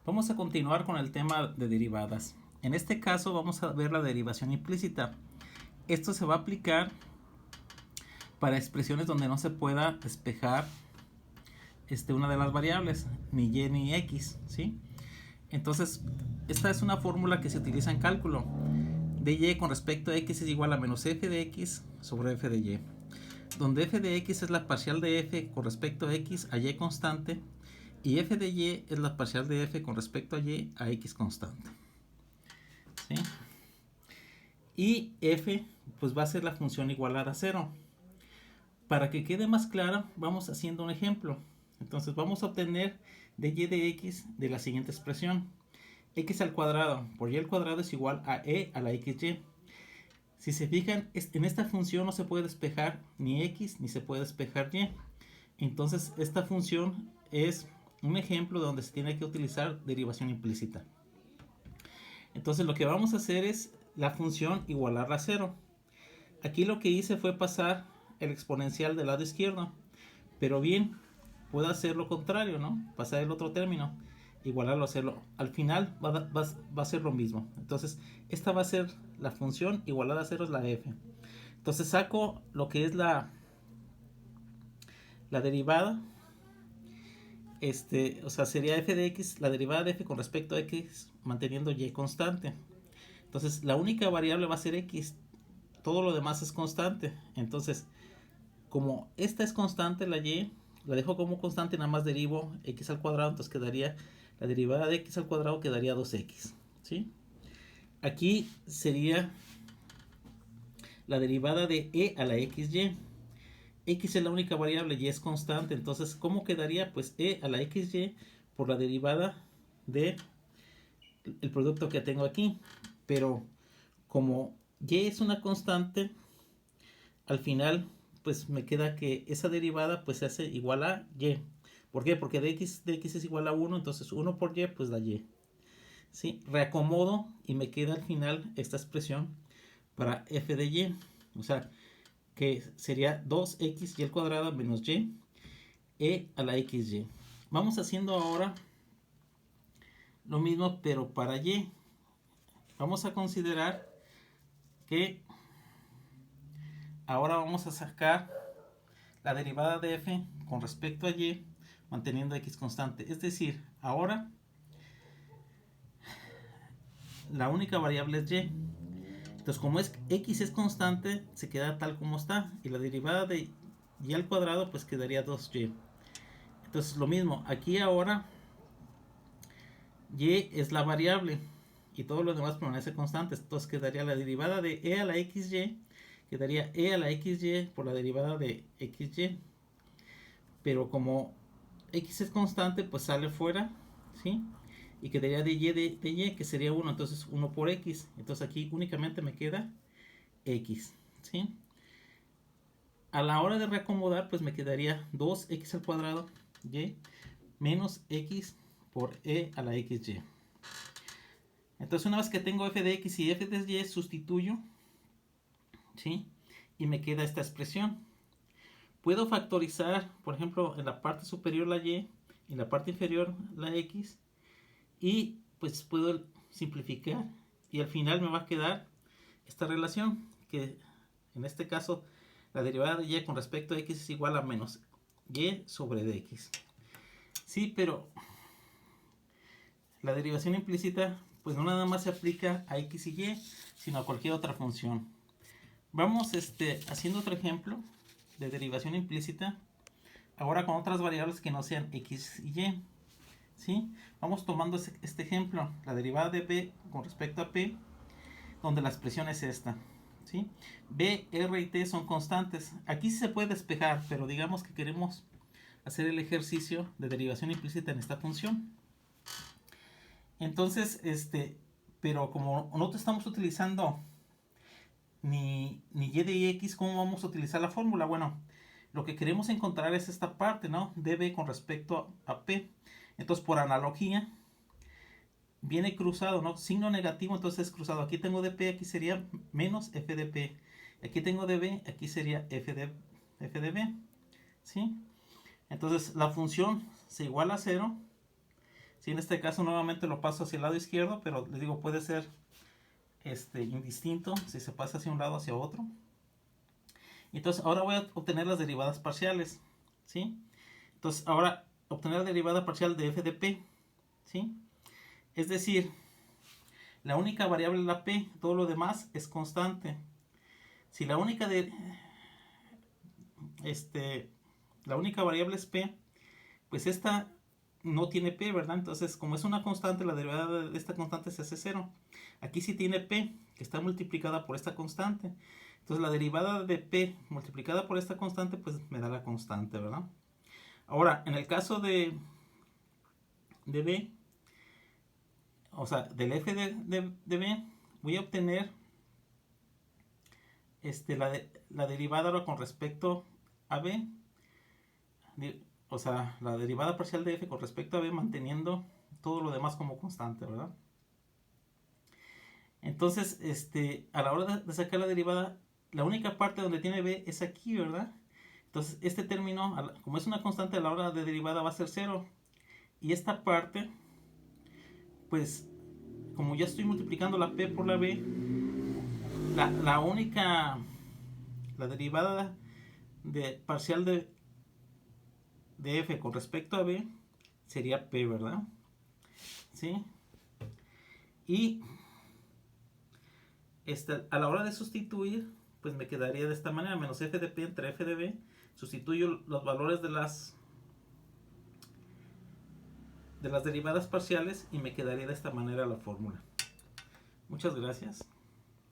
Vamos a continuar con el tema de derivadas. En este caso vamos a ver la derivación implícita. Esto se va a aplicar para expresiones donde no se pueda despejar una de las variables, ni y ni x, ¿sí? Entonces, esta es una fórmula que se utiliza en cálculo. dy con respecto a x es igual a menos f de x sobre f de y, donde f de x es la parcial de f con respecto a x a y constante, y f de y es la parcial de f con respecto a y a x constante, ¿sí? Y f pues va a ser la función igualada a 0. Para que quede más claro, vamos haciendo un ejemplo. Entonces vamos a obtener dy de x de la siguiente expresión: x al cuadrado por y al cuadrado es igual a e a la xy. Si se fijan, en esta función no se puede despejar ni x ni se puede despejar y. Entonces esta función es un ejemplo donde se tiene que utilizar derivación implícita. Entonces lo que vamos a hacer es la función igualarla a 0. Aquí lo que hice fue pasar el exponencial del lado izquierdo, pero bien, puedo hacer lo contrario, ¿no? Pasar el otro término, igualarlo, hacerlo. Al final va a ser lo mismo. Entonces esta va a ser la función igualada a 0, es la f. Entonces saco lo que es la derivada. O sea, sería f de x, la derivada de f con respecto a x manteniendo y constante. Entonces la única variable va a ser x, todo lo demás es constante. Entonces, como esta es constante, la y, la dejo como constante, nada más derivo x al cuadrado, entonces quedaría la derivada de x al cuadrado, quedaría 2x, ¿sí? Aquí sería la derivada de e a la xy. X es la única variable y es constante, entonces ¿cómo quedaría? Pues e a la xy por la derivada de el producto que tengo aquí. Pero como y es una constante, al final pues me queda que esa derivada pues se hace igual a y. ¿Por qué? Porque de x es igual a 1, entonces 1 por y pues da y, ¿sí? Reacomodo y me queda al final esta expresión para f de y, o sea, que sería 2x y al cuadrado menos y e a la xy. Vamos haciendo ahora lo mismo pero para y. Vamos a considerar que ahora vamos a sacar la derivada de f con respecto a y manteniendo x constante. Es decir, ahora la única variable es y. Entonces, como x es constante, se queda tal como está. Y la derivada de y al cuadrado pues quedaría 2y. Entonces lo mismo, aquí ahora y es la variable y todo lo demás permanece constante. Entonces quedaría la derivada de e a la xy, quedaría e a la xy por la derivada de xy. Pero como x es constante, pues sale fuera, ¿sí? Y quedaría de y, que sería 1, entonces 1 por x. Entonces aquí únicamente me queda x, ¿sí? A la hora de reacomodar, pues me quedaría 2x al cuadrado y menos x por e a la xy. Entonces una vez que tengo f de x y f de y, sustituyo, ¿sí? Y me queda esta expresión. Puedo factorizar, por ejemplo, en la parte superior la y, en la parte inferior la x, y pues puedo simplificar y al final me va a quedar esta relación, que en este caso la derivada de y con respecto a x es igual a menos y sobre dx. Sí, pero la derivación implícita pues no nada más se aplica a x y y, sino a cualquier otra función. Vamos haciendo otro ejemplo de derivación implícita, ahora con otras variables que no sean x y y, ¿sí? Vamos tomando este ejemplo, la derivada de b con respecto a p, donde la expresión es esta, ¿sí? B, R y T son constantes. Aquí sí se puede despejar, pero digamos que queremos hacer el ejercicio de derivación implícita en esta función. Entonces, pero como no estamos utilizando ni y de x, ¿cómo vamos a utilizar la fórmula? Bueno, lo que queremos encontrar es esta parte, ¿no? db con respecto a p. Entonces, por analogía, viene cruzado, ¿no? Signo negativo, entonces es cruzado. Aquí tengo dp, aquí sería menos f de p. Aquí tengo db, aquí sería f de b, ¿sí? Entonces la función se iguala a 0, Sí, en este caso nuevamente lo paso hacia el lado izquierdo, pero les digo, puede ser indistinto si se pasa hacia un lado o hacia otro. Entonces ahora voy a obtener las derivadas parciales, ¿sí? Entonces ahora obtener la derivada parcial de f de p, ¿sí? Es decir, la única variable es la p, todo lo demás es constante. Si la única la única variable es p, pues esta no tiene p, ¿verdad? Entonces, como es una constante, la derivada de esta constante se hace cero. Aquí sí tiene p, que está multiplicada por esta constante. Entonces, la derivada de p multiplicada por esta constante, pues me da la constante, ¿verdad? Ahora, en el caso de b, o sea, del f de b, voy a obtener la derivada ahora con respecto a b. O sea, la derivada parcial de f con respecto a b manteniendo todo lo demás como constante, ¿verdad? Entonces, a la hora de sacar la derivada, la única parte donde tiene b es aquí, ¿verdad? Entonces, este término, como es una constante, a la hora de derivada va a ser 0. Y esta parte, pues, como ya estoy multiplicando la p por la b, la única, la derivada parcial de f con respecto a b sería p, ¿verdad? ¿Sí? Y a la hora de sustituir, pues me quedaría de esta manera, menos f de p entre f de b. Sustituyo los valores de las derivadas parciales y me quedaría de esta manera la fórmula. Muchas gracias.